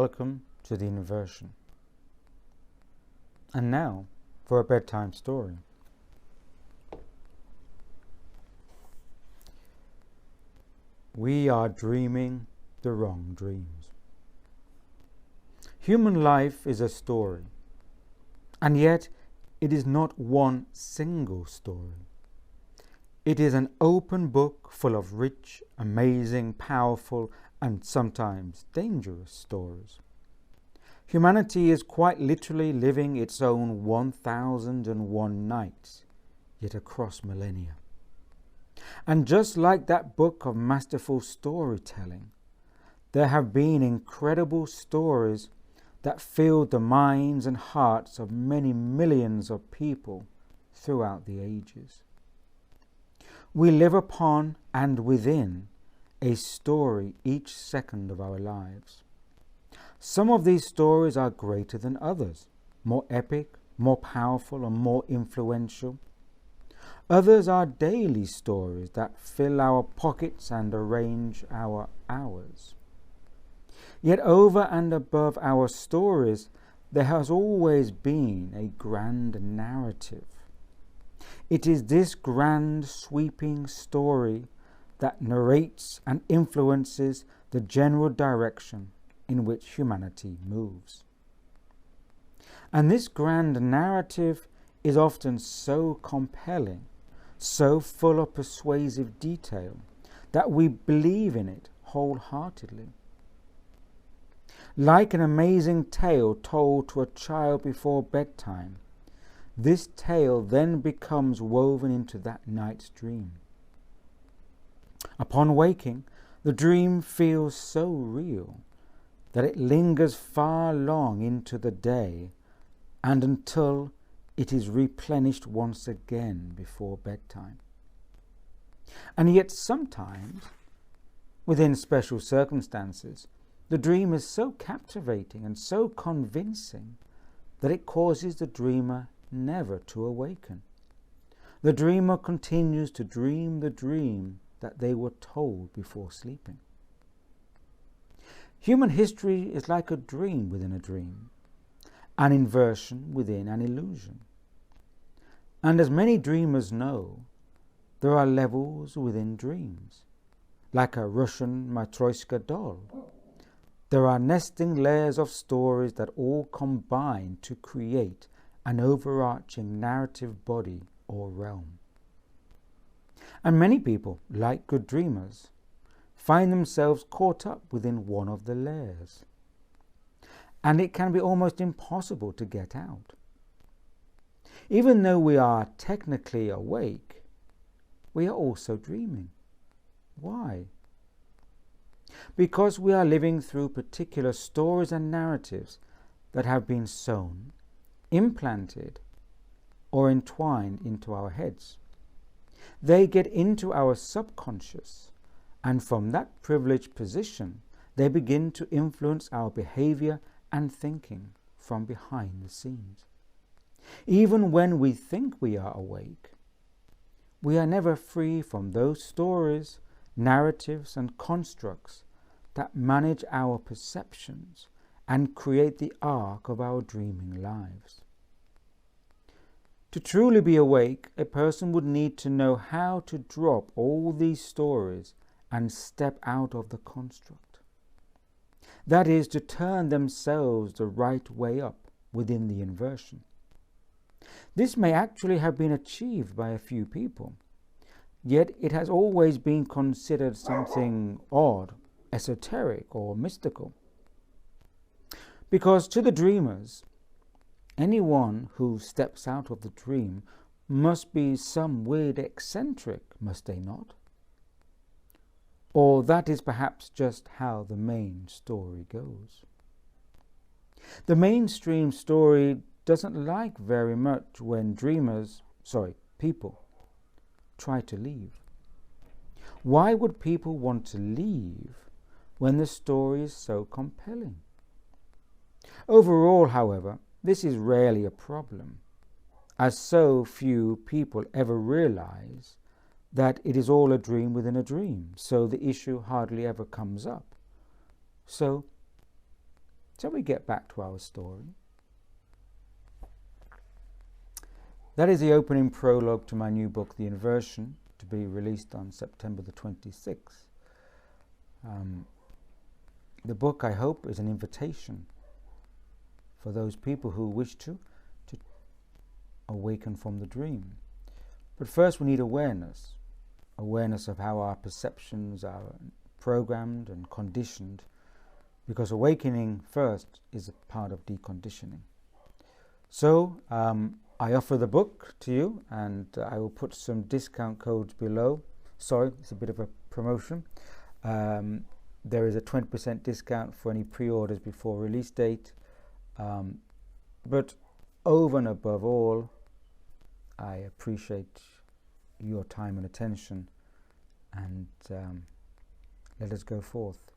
welcome to the Inversion. And now for a bedtime story. We are dreaming the wrong dreams. Human life is a story, and yet it is not one single story. It is an open book full of rich, amazing, powerful, and sometimes dangerous stories. Humanity is quite literally living its own 1001 nights, yet across millennia. And just like that book of masterful storytelling, there have been incredible stories that filled the minds and hearts of many millions of people throughout the ages. We live upon and within a story each second of our lives. Some of these stories are greater than others, more epic, more powerful, and more influential. Others are daily stories that fill our pockets and arrange our hours. Yet over and above our stories, there has always been a grand narrative. It is this grand, sweeping story that narrates and influences the general direction in which humanity moves. And this grand narrative is often so compelling, so full of persuasive detail, that we believe in it wholeheartedly. Like an amazing tale told to a child before bedtime, this tale then becomes woven into that night's dream. Upon waking, the dream feels so real that it lingers far long into the day and until it is replenished once again before bedtime. And yet sometimes, within special circumstances, the dream is so captivating and so convincing that it causes the dreamer never to awaken. The dreamer continues to dream the dream that they were told before sleeping. Human history is like a dream within a dream, an inversion within an illusion. And as many dreamers know, there are levels within dreams, like a Russian Matryoshka doll. There are nesting layers of stories that all combine to create an overarching narrative body or realm. And many people, like good dreamers, find themselves caught up within one of the layers. And it can be almost impossible to get out. Even though we are technically awake, we are also dreaming. Why? Because we are living through particular stories and narratives that have been sown, implanted, or entwined into our heads. They get into our subconscious, and from that privileged position, they begin to influence our behavior and thinking from behind the scenes. Even when we think we are awake, we are never free from those stories, narratives, and constructs that manage our perceptions and create the arc of our dreaming lives. To truly be awake, a person would need to know how to drop all these stories and step out of the construct. That is, to turn themselves the right way up within the inversion. This may actually have been achieved by a few people, yet it has always been considered something odd, esoteric, or mystical. Because to the dreamers, anyone who steps out of the dream must be some weird eccentric, must they not? Or that is perhaps just how the main story goes. The mainstream story doesn't like very much when people try to leave. Why would people want to leave when the story is so compelling? Overall, however, this is rarely a problem, as so few people ever realize that it is all a dream within a dream, so the issue hardly ever comes up. So So we get back to our story. That is the opening prologue to my new book, The Inversion, to be released on September the 26th. The book, I hope, is an invitation for those people who wish to awaken from the dream. But first we need awareness of how our perceptions are programmed and conditioned, because awakening first is a part of deconditioning. So I offer the book to you, and I will put some discount codes below. Sorry, it's a bit of a promotion. There is a 20% discount for any pre-orders before release date. But over and above all, I appreciate your time and attention, and let us go forth.